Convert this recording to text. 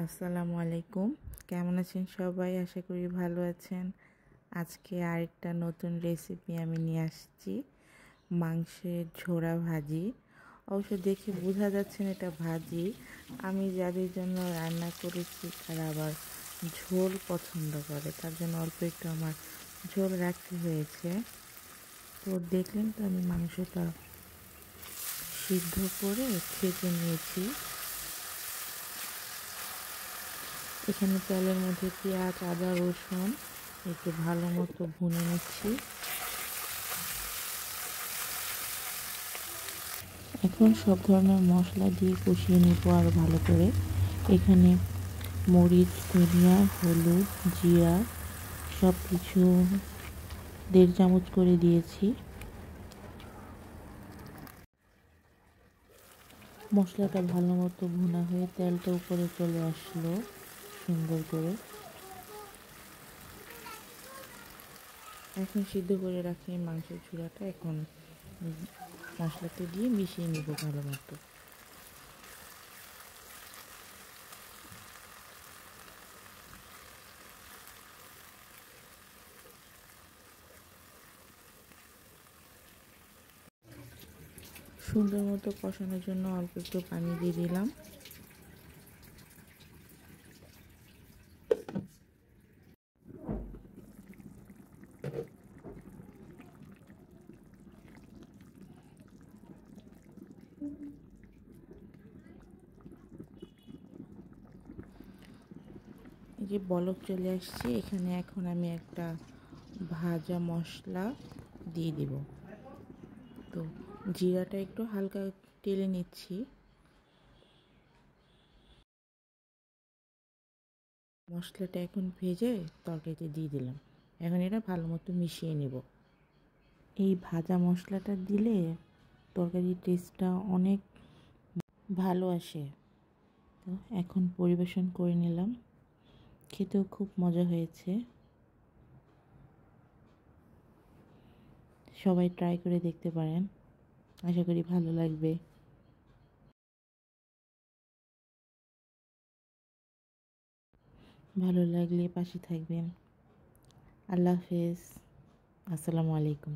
আসসালামু আলাইকুম। কেমন আছেন সবাই? আশা করি ভালো আছেন। আজকে আরেকটা নতুন রেসিপি আমি নিয়ে আসছি, মাংসের ঝোড়া ভাজি। অবশ্য দেখে বোঝা যাচ্ছে না এটা ভাজি। আমি যাদের জন্য রান্না করেছি তারা আবার ঝোল পছন্দ করে, তার জন্য অল্প একটু আমার ঝোল রাখতে হয়েছে। তো দেখলেন তো আমি মাংসটা সিদ্ধ করে ছেঁকে নিয়েছি। এখানে তেলের মধ্যে পেঁয়াজ, আদা, রসুন একটু ভালো মতো ভুনে নিচ্ছি। এখন সব ধরনের মশলা দিয়ে কষিয়ে নেব আরও ভালো করে। এখানে মরিচ, ধনিয়া, হলুদ, জিরা সব কিছু 1.5 চামচ করে দিয়েছি। মশলাটা ভালো মতো ভুনা হয়ে তেলটা উপরে চলে আসলো সুন্দর করে। এখন সিদ্ধ করে রাখি মাংসের ঝোড়াটা এখন মশলাটা দিয়ে মিশিয়ে নেব ভালো মতো। সুন্দর মতো কষানোর জন্য অল্প একটু পানি দিয়ে দিলাম। এই যে বলক চলে আসছে, এখানে এখন আমি একটা ভাজা মশলা দিয়ে দিব। তো জিরাটা একটু হালকা টেলে নিচ্ছি। মশলাটা এখন ভেজে তরকারিতে দিয়ে দিলাম। এখন এটা ভালো মতো মিশিয়ে নেব। এই ভাজা মশলাটা দিলে তরকারির টেস্টটা অনেক ভালো আসে। তো এখন পরিবেশন করে নিলাম। খেতেও খুব মজা হয়েছে। সবাই ট্রাই করে দেখতে পারেন, আশা করি ভালো লাগবে। ভালো লাগলে পাশে থাকবেন। আল্লাহ হাফেজ। আসসালামু আলাইকুম।